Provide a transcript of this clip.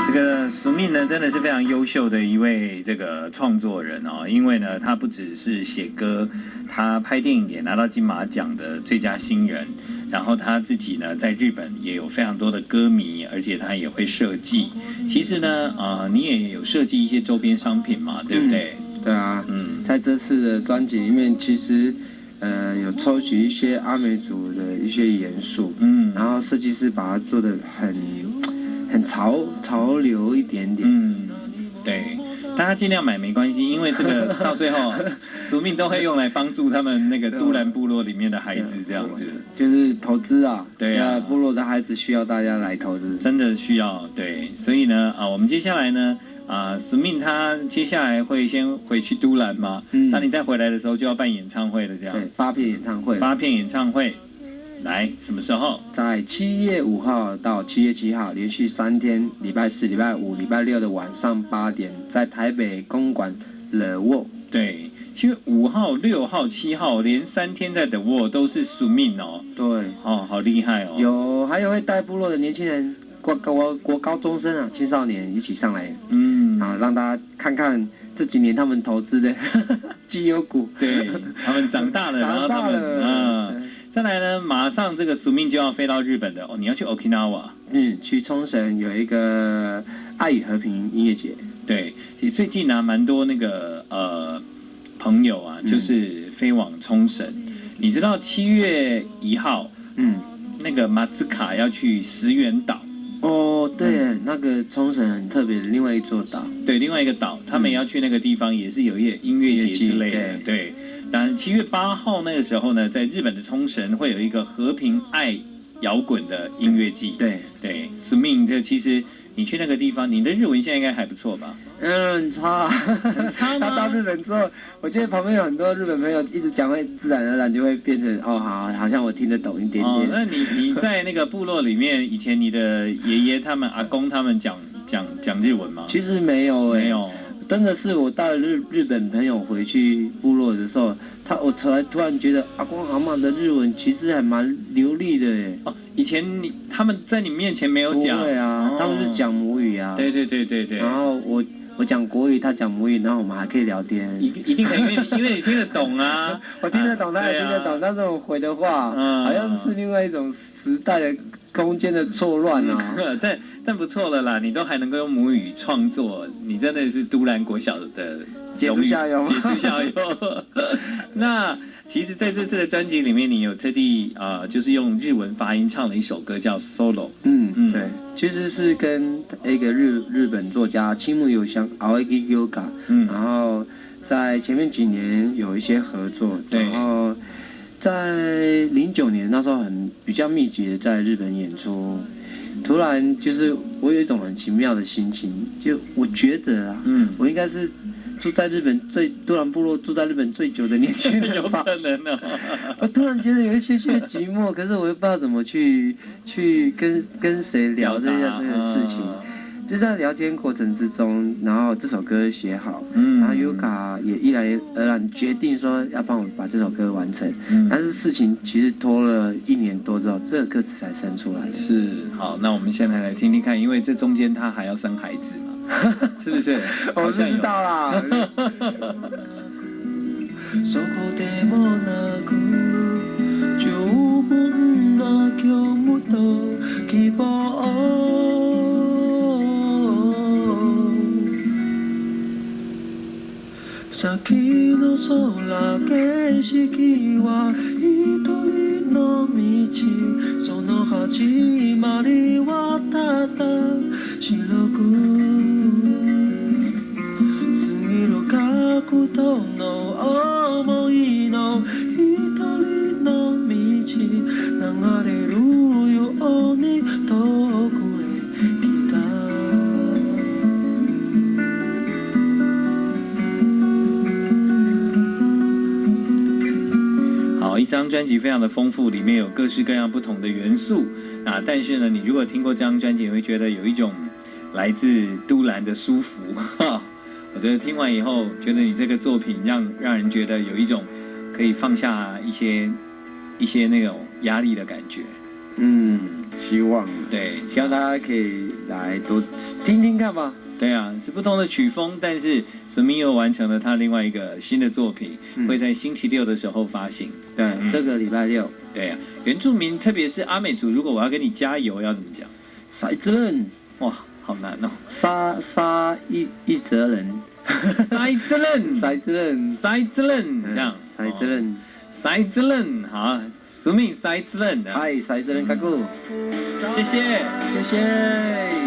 这个苏命呢，真的是非常优秀的一位这个创作人哦，因为呢，他不只是写歌，他拍电影也拿到金马奖的最佳新人，然后他自己呢，在日本也有非常多的歌迷，而且他也会设计。其实呢，你也有设计一些周边商品嘛，对不对？对啊，在这次的专辑里面，其实有抽取一些阿美族的一些元素，然后设计师把它做的很潮流一点点，对，大家尽量买没关系，因为这个到最后，宿命都会用来帮助他们那个都兰部落里面的孩子这样子，就是投资啊，对啊，部落的孩子需要大家来投资，真的需要对，所以呢，我们接下来呢。宿命他接下来会先回去都兰嘛，当你再回来的时候就要办演唱会了，这样。对，发片演唱会，来什么时候？在7月5号到7月7号，连续3天，礼拜4、礼拜5、礼拜6的晚上8点，在台北公馆 The Wall。对，7月5号、6号、7号，连3天在 The Wall 都是宿命哦。对，哦，好厉害哦。还有会带部落的年轻人。国高中生啊，青少年一起上来，让大家看看这几年他们投资的绩优股，对，他们长大了，然后他们再来呢，马上这个宿命就要飞到日本的哦，你要去 Okinawa， 去冲绳有一个爱与和平音乐节，对，其实最近呢，蛮多那个朋友啊，就是飞往冲绳，你知道7月1号，那个马兹卡要去石垣岛。哦，对，那个冲绳很特别的另外一座岛，对，另外一个岛，他们也要去那个地方，也是有一些音乐节之类的，对。当然7月8号那个时候呢，在日本的冲绳会有一个和平爱摇滚的音乐季，对。宿命这其实你去那个地方，你的日文现在应该还不错吧？很差，很差吗？到日本之后，我觉得旁边有很多日本朋友一直讲，会自然而然就会变成好像我听得懂一点点。哦，那你在那个部落里面，以前你的爷爷他们、阿公他们讲日文吗？其实没有没有，真的是我带了日本朋友回去部落的时候，我才突然觉得阿公阿嬷的日文其实还蛮流利的耶。哦，以前他们在你面前没有讲。对啊，他们是讲母语啊。对。然后我讲国语，他讲母语，然后我们还可以聊天。一定可以，因为你听得懂啊。我听得懂，他也听得懂，但是我回的话，好像是另外一种时代的空间的错乱啊。但不错了啦，你都还能够用母语创作，你真的是都兰国小的杰出校友。那其实在这次的专辑里面，你有特地就是用日文发音唱了一首歌叫 Solo。对，其实是跟一个日本作家青木有香 Aoki Yoga，然后在前面几年有一些合作，然后在09年那时候比较密集的在日本演出。突然就是我有一种很奇妙的心情，就我觉得啊，我应该是住在日本都兰部落住在日本最久的年轻人吧。有可能哦。我突然觉得有一些寂寞，可是我又不知道怎么去跟谁聊这个事情。就在聊天过程之中，然后这首歌写好，然后 Yuka 也毅然而然决定说要帮我把这首歌完成，但是事情其实拖了1年多之后，这个歌词才生出来的。是，好，那我们现在来听听看，因为这中间他还要生孩子嘛，是不是？我不知道啦。先の空景色は一人の道その始まりはただ白く過ぎる角度の想いの一人の道流れるように遠くへ来た一张专辑非常的丰富，里面有各式各样不同的元素啊。但是呢，你如果听过这张专辑，你会觉得有一种来自都兰的舒服。我觉得听完以后，觉得你这个作品让人觉得有一种可以放下一些那种压力的感觉。希望对，希望大家可以来多听听看吧。对啊，是不同的曲风，但是史密又完成了他另外一个新的作品，会在星期六的时候发行。对，这个礼拜六。对啊，原住民特别是阿美族，如果我要跟你加油，要怎么讲？塞之人，哇，好难哦。沙一泽人，塞之人，塞之人，塞之人，这样。塞之人，塞之人，好，署名塞之人的。嗨，塞之人，卡古，谢谢，谢谢。